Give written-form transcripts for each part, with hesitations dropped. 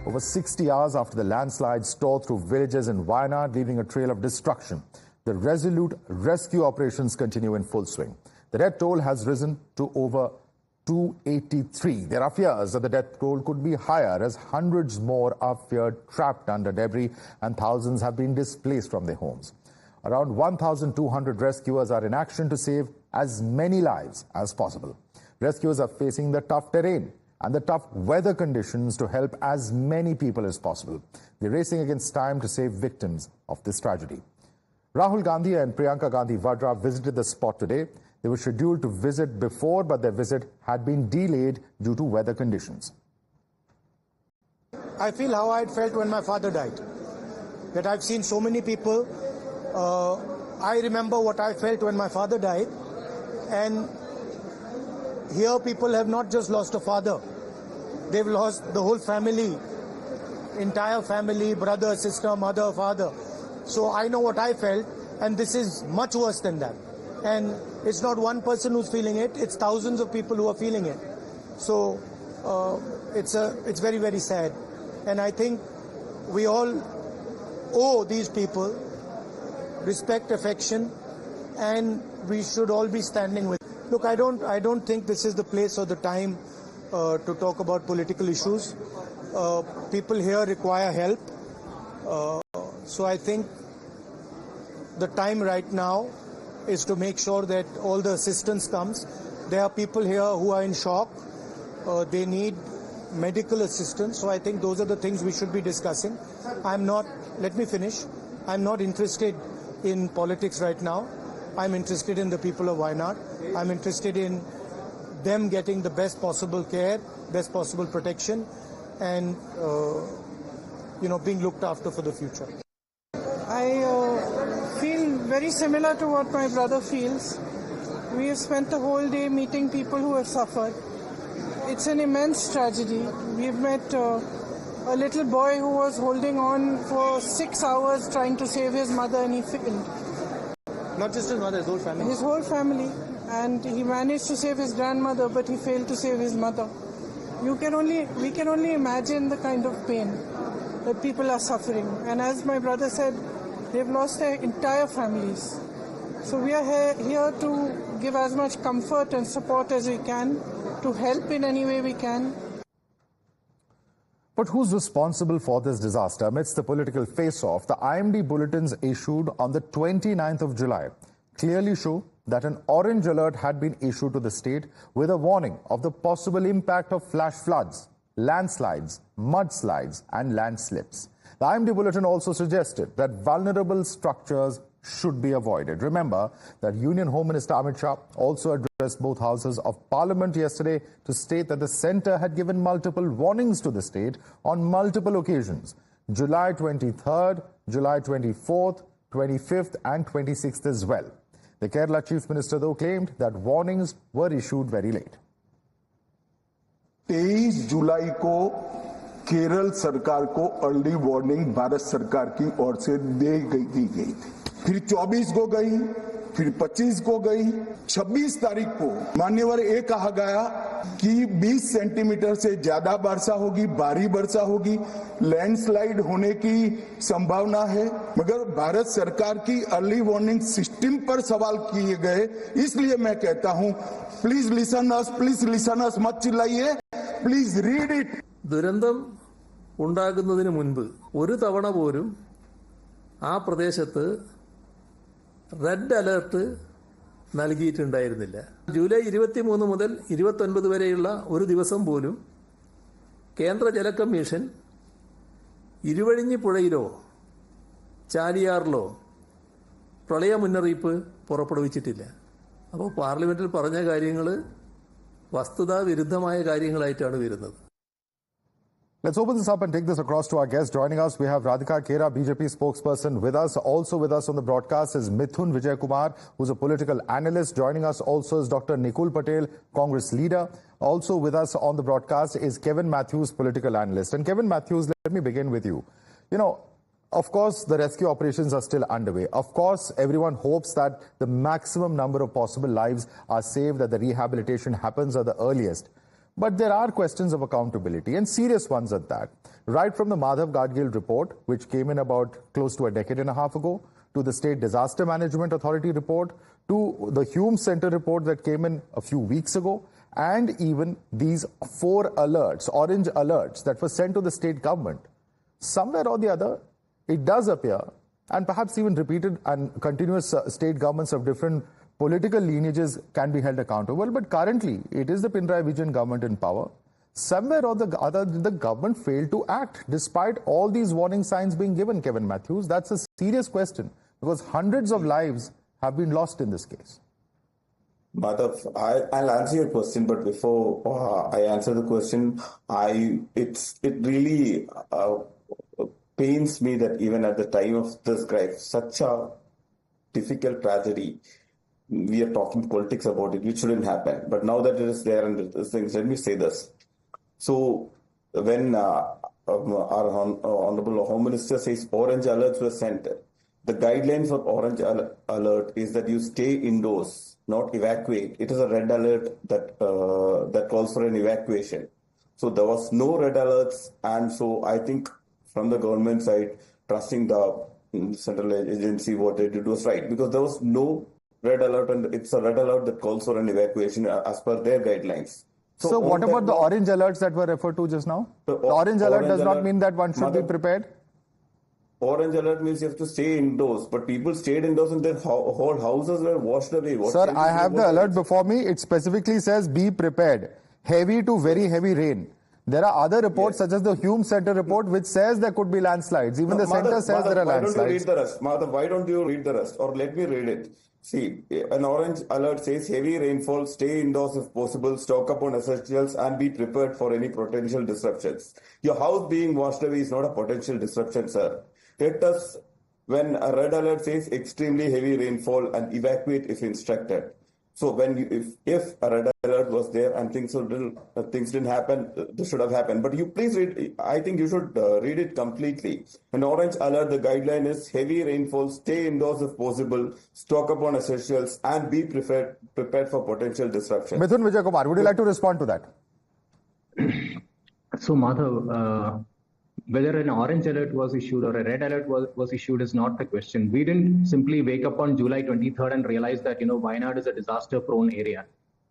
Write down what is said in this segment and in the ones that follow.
over 60 hours after the landslides tore through villages in Wayanad, leaving a trail of destruction. The resolute rescue operations continue in full swing. The death toll has risen to over 283. There are fears that the death toll could be higher as hundreds more are feared trapped under debris and thousands have been displaced from their homes. Around 1,200 rescuers are in action to save as many lives as possible. Rescuers are facing the tough terrain and the tough weather conditions to help as many people as possible. They're racing against time to save victims of this tragedy. Rahul Gandhi and Priyanka Gandhi Vadra visited the spot today. They were scheduled to visit before, but their visit had been delayed due to weather conditions. I feel how I felt when my father died. That I've seen so many people. I remember what I felt when my father died. And here people have not just lost a father. They've lost the whole family, entire family, brother, sister, mother, father. So I know what I felt, and this is much worse than that. And it's not one person who's feeling it, it's thousands of people who are feeling it. So it's very, very sad. And I think we all owe these people respect, affection, and we should all be standing with. Look, I don't think this is the place or the time to talk about political issues. People here require help. So I think the time right now is to make sure that all the assistance comes. There are people here who are in shock. They need medical assistance. So I think those are the things we should be discussing. Let me finish. I'm not interested in politics right now. I'm interested in the people of Wayanad. I'm interested in them getting the best possible care, best possible protection, and being looked after for the future. I feel very similar to what my brother feels. We have spent the whole day meeting people who have suffered. It's an immense tragedy. We've met a little boy who was holding on for 6 hours trying to save his mother, and he failed. Not just his mother, his whole family. His whole family. And he managed to save his grandmother, but he failed to save his mother. We can only imagine the kind of pain that people are suffering. And as my brother said, they've lost their entire families. So we are here to give as much comfort and support as we can, to help in any way we can. But who's responsible for this disaster? Amidst the political face-off, the IMD bulletins issued on the 29th of July clearly show that an orange alert had been issued to the state with a warning of the possible impact of flash floods, landslides, mudslides and landslips. The IMD bulletin also suggested that vulnerable structures should be avoided. Remember that Union Home Minister Amit Shah also addressed both houses of parliament yesterday to state that the centre had given multiple warnings to the state on multiple occasions, July 23rd, July 24th, 25th and 26th as well. The Kerala Chief Minister though claimed that warnings were issued very late. 23 जुलाई को केरल सरकार को early warning Bharat सरकार की ओर से दी गई थी, फिर 24 को गई, फिर 25 को गई, 26 तारीख को मान्यवर ये कहा गया कि 20 सेंटीमीटर से ज्यादा वर्षा होगी, भारी वर्षा होगी, लैंडस्लाइड होने की संभावना है। मगर भारत सरकार की अर्ली वार्निंग सिस्टम पर सवाल किए गए, इसलिए मैं कहता हूं प्लीज लिसन अस, मत चिल्लाइए, प्लीज रीड इट। ദുരന്തം ഉണ്ടാകുന്നതിന് മുൻപ് ഒരു തവണ പോലും ആ പ്രദേശത്ത് റെഡ് അലർട്ട് നൽകിയിട്ടുണ്ടായിരുന്നില്ല. ജൂലൈ 23 മുതൽ 29 വരെയുള്ള ഒരു ദിവസം പോലും കേന്ദ്ര ജല കമ്മീഷൻ ഇരുവഴിഞ്ഞി പുഴയിലോ ചാലിയാറിലോ പ്രളയ മുന്നറിയിപ്പ് പുറപ്പെടുവിച്ചിട്ടില്ല. അപ്പോൾ പാർലമെന്റിൽ പറഞ്ഞ കാര്യങ്ങൾ വസ്തുതാ വിരുദ്ധമായ കാര്യങ്ങളായിട്ടാണ് വരുന്നത്. Let's open this up and take this across to our guests. Joining us, we have Radhika Khera, BJP spokesperson, with us. Also with us on the broadcast is Mithun Vijay Kumar, who's a political analyst. Joining us also is Dr. Nikul Patel, Congress leader. Also with us on the broadcast is Kevin Matthews, political analyst. And Kevin Matthews, let me begin with you. Of course, the rescue operations are still underway. Of course, everyone hopes that the maximum number of possible lives are saved, that the rehabilitation happens at the earliest. But there are questions of accountability, and serious ones at that. Right from the Madhavdas G report, which came in about close to a decade and a half ago, to the State Disaster Management Authority report, to the Hume Center report that came in a few weeks ago, and even these 4 alerts, orange alerts, that were sent to the state government. Somewhere or the other, it does appear, and perhaps even repeated and continuous state governments of different political lineages can be held accountable, but currently it is the Pinarayi Vijayan government in power. Somewhere or the other, the government failed to act despite all these warning signs being given, Kevin Matthews. That's a serious question because hundreds of lives have been lost in this case. Madhav, I'll answer your question, but before I answer the question, it really pains me that even at the time of this crisis, such a difficult tragedy, we are talking politics about it, which shouldn't happen. But now that it is there and these things, let me say this. So when our Honorable Home Minister says orange alerts were sent, the guideline for orange alert is that you stay indoors, not evacuate. It is a red alert that calls for an evacuation. So there was no red alerts, and so I think from the government side, trusting the central agency, what they did was right, because there was no red alert, and it's a red alert that calls for an evacuation as per their guidelines. So what about the orange alerts that were referred to just now? The orange alert does not mean that one should be prepared? Orange alert means you have to stay indoors, but people stayed indoors and their whole houses were washed away. Sir, I have the alert before me. It specifically says be prepared. Heavy to very heavy rain. There are other reports such as the Hume Center report which says there could be landslides. Even the center says there are landslides. Why don't you read the rest? Madhav, why don't you read the rest? Or let me read it. See, an orange alert says heavy rainfall, stay indoors if possible, stock up on essentials and be prepared for any potential disruptions. Your house being washed away is not a potential disruption, sir. It is when a red alert says extremely heavy rainfall and evacuate if instructed. So when if a red alert was there and things didn't happen, this should have happened. But you please read. I think you should read it completely. An orange alert, the guideline is heavy rainfall, stay indoors if possible, stock up on essentials, and be prepared for potential disruption. Mithun Vijay Kumar, would you like to respond to that? So Madhav, whether an orange alert was issued or a red alert was issued is not the question. We didn't simply wake up on July 23rd and realize that, Wayanad is a disaster-prone area.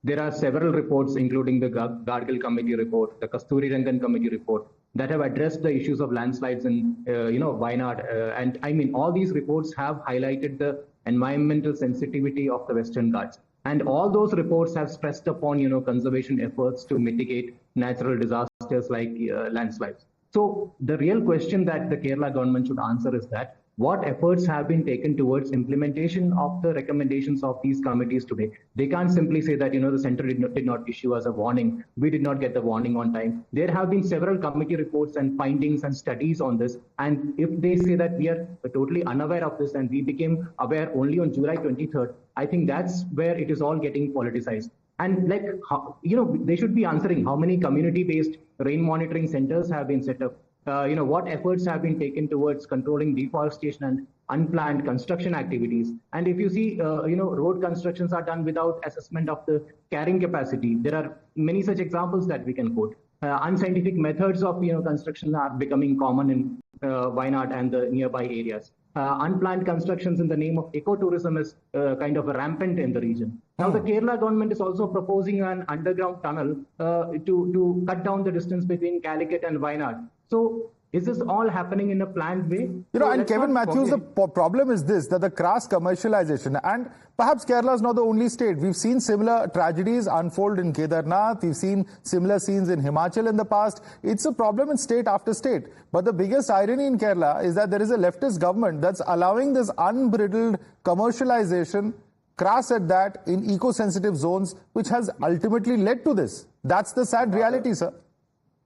There are several reports, including the Gadgil Committee report, the Kasturi Rangan Committee report, that have addressed the issues of landslides in, Wayanad. And I mean, all these reports have highlighted the environmental sensitivity of the Western Ghats. And all those reports have stressed upon, conservation efforts to mitigate natural disasters like landslides. So the real question that the Kerala government should answer is that what efforts have been taken towards implementation of the recommendations of these committees today. They can't simply say that, the center did not issue us a warning. We did not get the warning on time. There have been several committee reports and findings and studies on this. And if they say that we are totally unaware of this and we became aware only on July 23rd, I think that's where it is all getting politicized. And they should be answering how many community-based rain monitoring centers have been set up. What efforts have been taken towards controlling deforestation and unplanned construction activities. And if you see, road constructions are done without assessment of the carrying capacity. There are many such examples that we can quote. Unscientific methods of, construction are becoming common in Wayanad and the nearby areas. Unplanned constructions in the name of ecotourism is kind of rampant in the region. Now, the Kerala government is also proposing an underground tunnel to cut down the distance between Calicut and Wayanad. So, is this all happening in a planned way? And Kevin Matthews, the problem is this, that the crass commercialization, and perhaps Kerala is not the only state. We've seen similar tragedies unfold in Kedarnath. We've seen similar scenes in Himachal in the past. It's a problem in state after state. But the biggest irony in Kerala is that there is a leftist government that's allowing this unbridled commercialization, crass at that, in eco-sensitive zones, which has ultimately led to this. That's the sad reality, sir.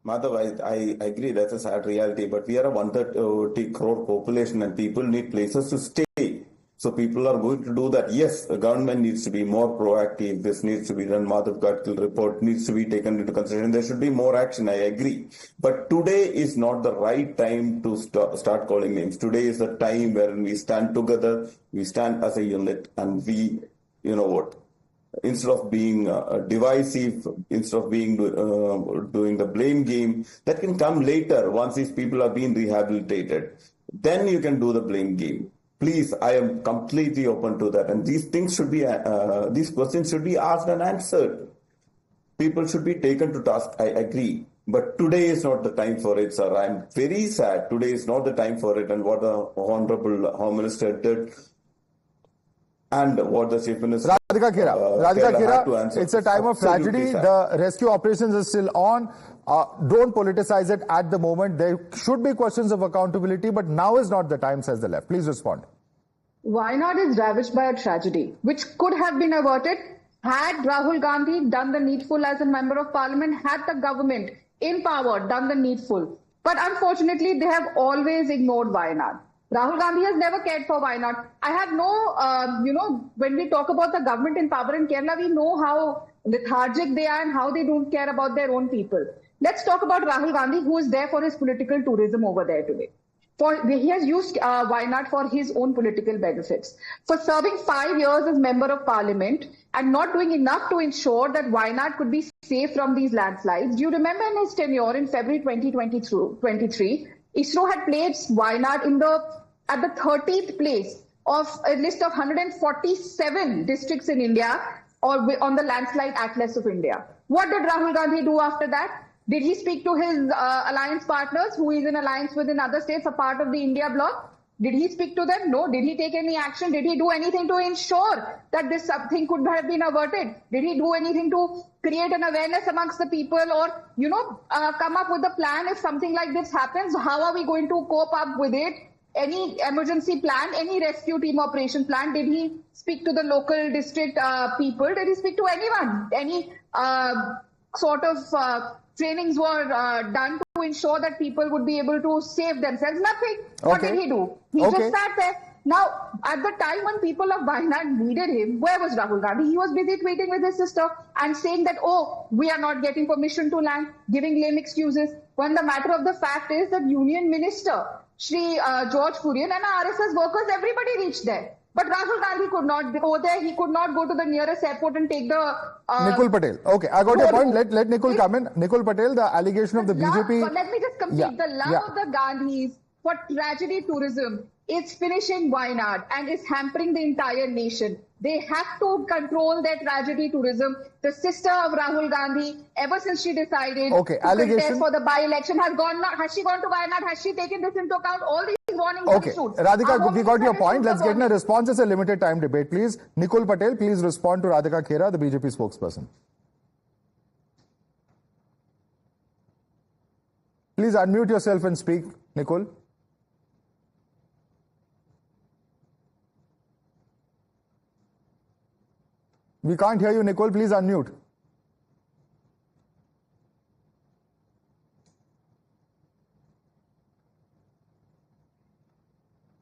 Madhav, I agree that's a sad reality, but we are a 130 crore population and people need places to stay. So people are going to do that. Yes, the government needs to be more proactive. This needs to be done. Madhav Gadkil report needs to be taken into consideration. There should be more action. I agree. But today is not the right time to start calling names. Today is the time where we stand together, we stand as a unit, and we, instead of being divisive, instead of being doing the blame game. That can come later once these people are being rehabilitated. Then you can do the blame game. Please, I am completely open to that. And these things should be, these questions should be asked and answered. People should be taken to task. I agree. But today is not the time for it, sir. I'm very sad. Today is not the time for it. And what the Honorable Home Minister did and what the Chief Minister Radhika Khera, it's a time of tragedy. Sad. The rescue operations are still on. Don't politicize it at the moment. There should be questions of accountability, but now is not the time, says the left. Please respond. Wayanad is ravaged by a tragedy, which could have been averted had Rahul Gandhi done the needful as a member of parliament, had the government in power done the needful. But unfortunately, they have always ignored Wayanad. Rahul Gandhi has never cared for Wayanad. I have no, when we talk about the government in power in Kerala, we know how lethargic they are and how they don't care about their own people. Let's talk about Rahul Gandhi, who is there for his political tourism over there today. He has used Wayanad for his own political benefits. For serving 5 years as member of parliament and not doing enough to ensure that Wayanad could be safe from these landslides. Do you remember in his tenure in February 2023, ISRO had placed Wayanad at the 30th place of a list of 147 districts in India or on the landslide atlas of India. What did Rahul Gandhi do after that? Did he speak to his alliance partners, who is in alliance with other states, a part of the India bloc? Did he speak to them? No. Did he take any action? Did he do anything to ensure that this thing could have been averted? Did he do anything to create an awareness amongst the people or, come up with a plan if something like this happens? How are we going to cope up with it? Any emergency plan, any rescue team operation plan? Did he speak to the local district people? Did he speak to anyone? Any sort of trainings were done to ensure that people would be able to save themselves? Nothing. What did he do? He just sat there. Now, at the time when people of Wayanad needed him, where was Rahul Gandhi? He was busy tweeting with his sister and saying that, we are not getting permission to land, giving lame excuses. When the matter of the fact is that Union Minister, Shri George Kurian and RSS workers, everybody reached there. But Rahul Gandhi could not go there. He could not go to the nearest airport and take the... Nikul Patel. Okay, I got your point. Let Nikul come in. Nikul Patel, the allegation of the BJP... But let me just complete. The love of the Gandhis for tragedy tourism is finishing Wayanad and is hampering the entire nation. They have to control their tragedy tourism. The sister of Rahul Gandhi, ever since she decided to contest for the by-election, has she gone to Wayanad? Has she taken this into account? All these warnings are issued. Radhika, we got your point. Let's get in a response. It's a limited time debate, please. Nikul Patel, please respond to Radhika Khera, the BJP spokesperson. Please unmute yourself and speak, Nikul. We can't hear you, Nicole. Please unmute.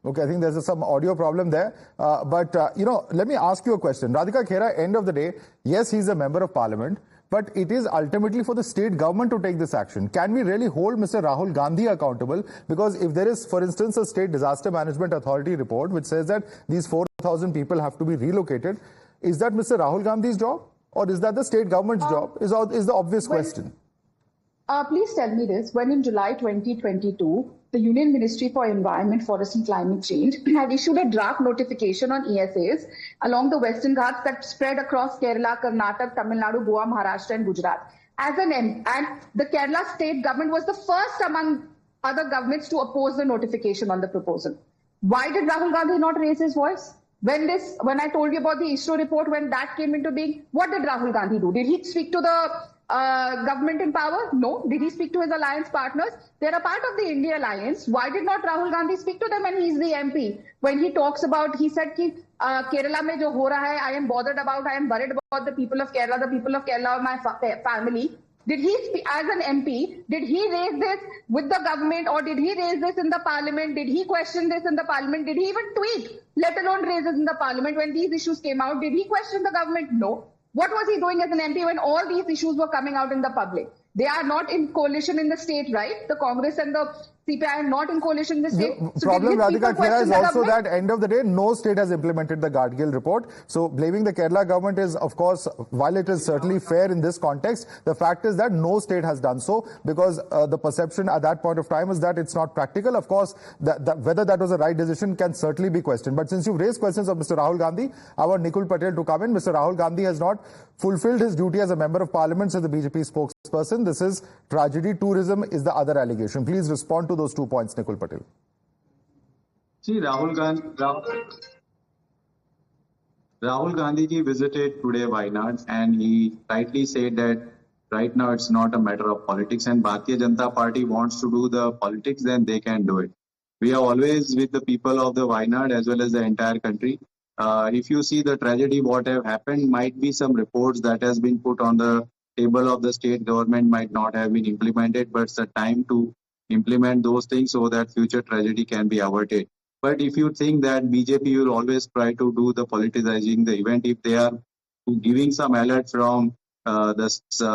Okay, I think there's some audio problem there. Let me ask you a question. Radhika Khera, end of the day, yes, he's a member of parliament, but it is ultimately for the state government to take this action. Can we really hold Mr. Rahul Gandhi accountable? Because if there is, for instance, a state disaster management authority report which says that these 4,000 people have to be relocated, is that Mr. Rahul Gandhi's job or is that the state government's job is the obvious question. Please tell me this. When in July 2022, the Union Ministry for Environment, Forest and Climate Change had issued a draft notification on ESAs along the Western Ghats that spread across Kerala, Karnataka, Tamil Nadu, Goa, Maharashtra and Gujarat. And the Kerala state government was the first among other governments to oppose the notification on the proposal. Why did Rahul Gandhi not raise his voice? When I told you about the ISRO report, when that came into being, what did Rahul Gandhi do? Did he speak to the government in power? No. Did he speak to his alliance partners? They're a part of the India alliance. Why did not Rahul Gandhi speak to them when he's the MP? When he talks about, he said ki Kerala mein jo ho raha hai, I am bothered about, I am worried about the people of Kerala are my family. Did he speak as an MP? Did he raise this with the government or did he raise this in the parliament? Did he question this in the parliament? Did he even tweet, let alone raise this in the parliament when these issues came out? Did he question the government? No. What was he doing as an MP when all these issues were coming out in the public? They are not in coalition in the state, right? The Congress and the CPI are not in coalition in the state. The problem, Radhika Khera, is also that end of the day, no state has implemented the Gadgil report. So blaming the Kerala government is, of course, while it is certainly fair in this context, the fact is that no state has done so because the perception at that point of time is that it's not practical. Of course, whether that was a right decision can certainly be questioned. But since you've raised questions of Mr. Rahul Gandhi, I want Nikul Patel to come in. Mr. Rahul Gandhi has not fulfilled his duty as a member of parliament as the BJP spokesperson. This is tragedy. Tourism is the other allegation. Please respond to those 2 points, Nikul Patel. See, Rahul Gandhi ji visited today Wayanad, and he rightly said that right now it's not a matter of politics, and Bharatiya Janata Party wants to do the politics, then they can do it. We are always with the people of the Wayanad as well as the entire country. If you see the tragedy, what have happened, might be some reports that has been put on the table of the state government might not have been implemented, but it's the time to implement those things so that future tragedy can be averted. But if you think that BJP will always try to do the politicizing the event, if they are giving some alert from the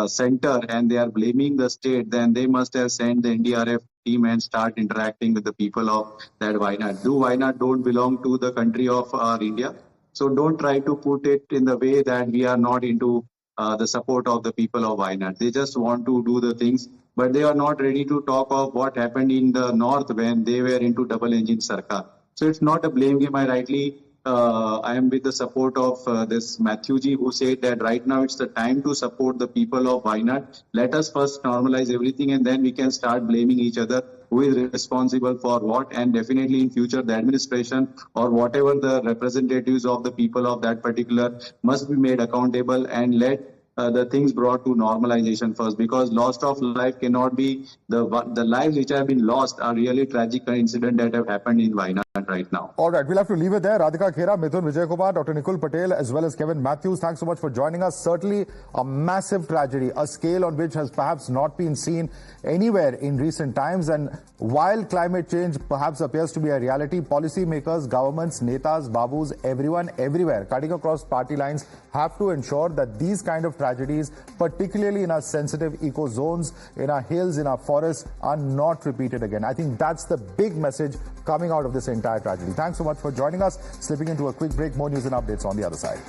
center and they are blaming the state, then they must have sent the NDRF team and start interacting with the people of that Wayanad. Wayanad don't belong to the country of India. So don't try to put it in the way that we are not into the support of the people of Wayanad. They just want to do the things, but they are not ready to talk of what happened in the north when they were into double engine Sarkar. So it's not a blame game. I am with the support of this Matthew Ji, who said that right now it's the time to support the people of Wayanad. Let us first normalize everything and then we can start blaming each other who is responsible for what, and definitely in future the administration or whatever the representatives of the people of that particular must be made accountable and let the things brought to normalization first, because loss of life cannot be the lives which have been lost are really tragic incident that have happened in Wayanad right now. All right, we'll have to leave it there. Radhika Khera, Mithun Vijaykumar, Dr. Nikul Patel, as well as Kevin Matthews, thanks so much for joining us. Certainly a massive tragedy, a scale on which has perhaps not been seen anywhere in recent times. And while climate change perhaps appears to be a reality, policymakers, governments, netas, babus, everyone, everywhere, cutting across party lines, have to ensure that these kind of tragedies, particularly in our sensitive eco zones, in our hills, in our forests, are not repeated again. I think that's the big message coming out of this entire tragedy. Thanks so much for joining us. Slipping into a quick break. More news and updates on the other side.